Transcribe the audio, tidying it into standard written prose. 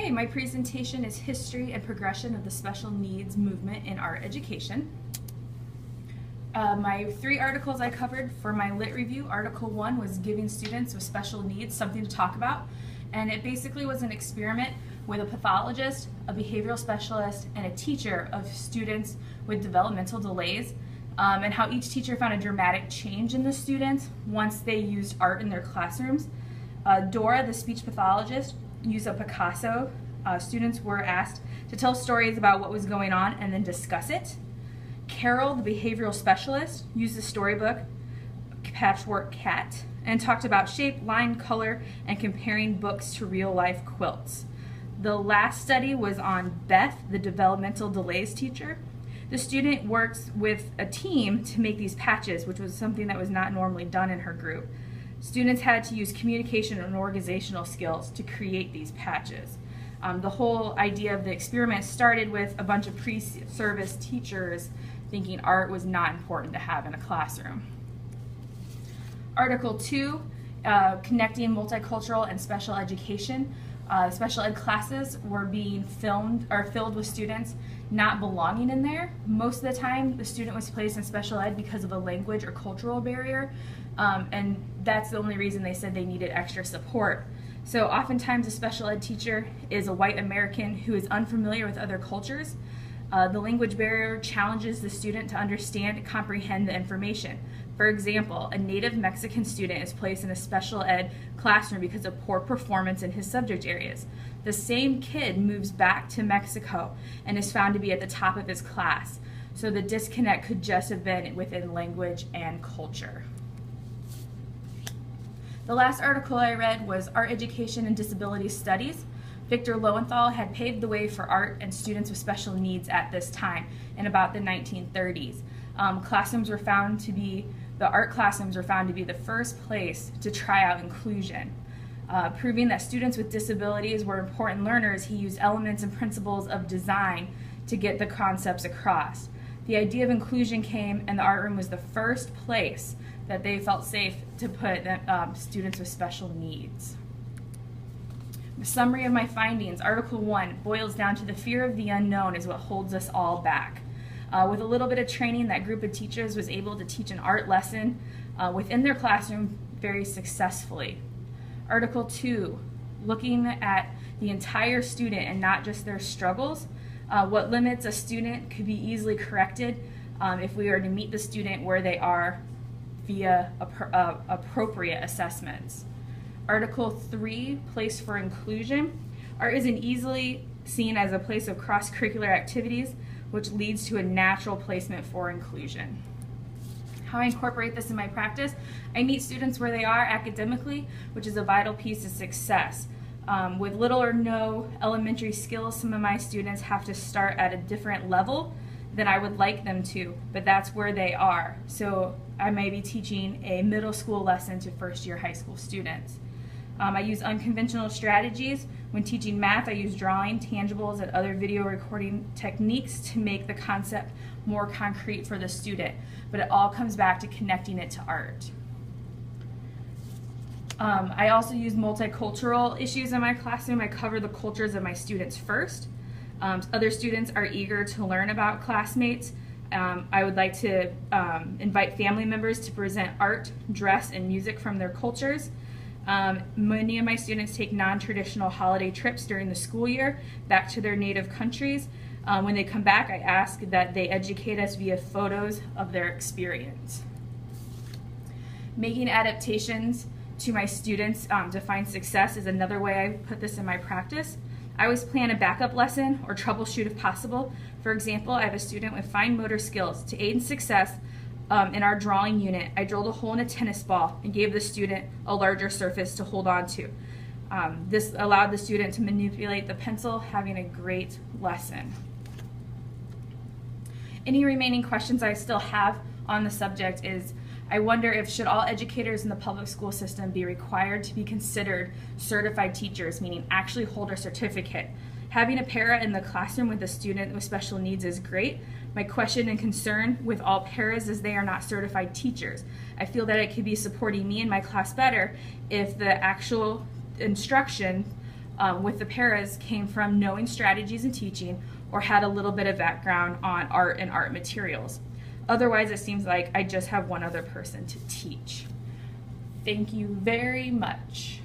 Okay, my presentation is History and Progression of the Special Needs Movement in Art Education. My 3 articles I covered for my lit review. Article 1 was Giving Students with Special Needs Something to Talk About, and it basically was an experiment with a pathologist, a behavioral specialist, and a teacher of students with developmental delays, and how each teacher found a dramatic change in the students once they used art in their classrooms. Dora, the speech pathologist, used a Picasso. Students were asked to tell stories about what was going on and then discuss it. Carol, the behavioral specialist, used the storybook Patchwork Cat and talked about shape, line, color, and comparing books to real-life quilts. The last study was on Beth, the developmental delays teacher. The student works with a team to make these patches, which was something that was not normally done in her group. Students had to use communication and organizational skills to create these patches. The whole idea of the experiment started with a bunch of pre-service teachers thinking art was not important to have in a classroom. Article 2, Connecting Multicultural and Special Education. Special ed classes were being filled with students not belonging in there. Most of the time, the student was placed in special ed because of a language or cultural barrier, and that's the only reason they said they needed extra support. So oftentimes a special ed teacher is a white American who is unfamiliar with other cultures. The language barrier challenges the student to understand and comprehend the information. For example, a native Mexican student is placed in a special ed classroom because of poor performance in his subject areas. The same kid moves back to Mexico and is found to be at the top of his class. So the disconnect could just have been within language and culture. The last article I read was Art Education and Disability Studies. Victor Lowenthal had paved the way for art and students with special needs at this time in about the 1930s. The art classrooms were found to be the first place to try out inclusion. Proving that students with disabilities were important learners, he used elements and principles of design to get the concepts across. The idea of inclusion came, and the art room was the first place that they felt safe to put students with special needs. The summary of my findings, Article 1 boils down to the fear of the unknown is what holds us all back. With a little bit of training, that group of teachers was able to teach an art lesson within their classroom very successfully. Article 2, looking at the entire student and not just their struggles. What limits a student could be easily corrected if we are to meet the student where they are via appropriate assessments. Article 3, Place for Inclusion. Art isn't easily seen as a place of cross-curricular activities, which leads to a natural placement for inclusion. How I incorporate this in my practice, I meet students where they are academically, which is a vital piece of success. With little or no elementary skills, some of my students have to start at a different level than I would like them to, but that's where they are. So I may be teaching a middle school lesson to first-year high school students. I use unconventional strategies. When teaching math, I use drawing, tangibles, and other video recording techniques to make the concept more concrete for the student, but it all comes back to connecting it to art. I also use multicultural issues in my classroom. I cover the cultures of my students first. Other students are eager to learn about classmates. I would like to invite family members to present art, dress, and music from their cultures. Many of my students take non-traditional holiday trips during the school year back to their native countries. When they come back, I ask that they educate us via photos of their experience. Making adaptations to my students to find success is another way I put this in my practice. I always plan a backup lesson or troubleshoot if possible. For example, I have a student with fine motor skills. To aid in success in our drawing unit, I drilled a hole in a tennis ball and gave the student a larger surface to hold on to. This allowed the student to manipulate the pencil, having a great lesson. Any remaining questions I still have on the subject is, I wonder if should all educators in the public school system be required to be considered certified teachers, meaning actually hold a certificate. Having a para in the classroom with a student with special needs is great. My question and concern with all paras is they are not certified teachers. I feel that it could be supporting me and my class better if the actual instruction with the paras came from knowing strategies in teaching or had a little bit of background on art and art materials. Otherwise, it seems like I just have one other person to teach. Thank you very much.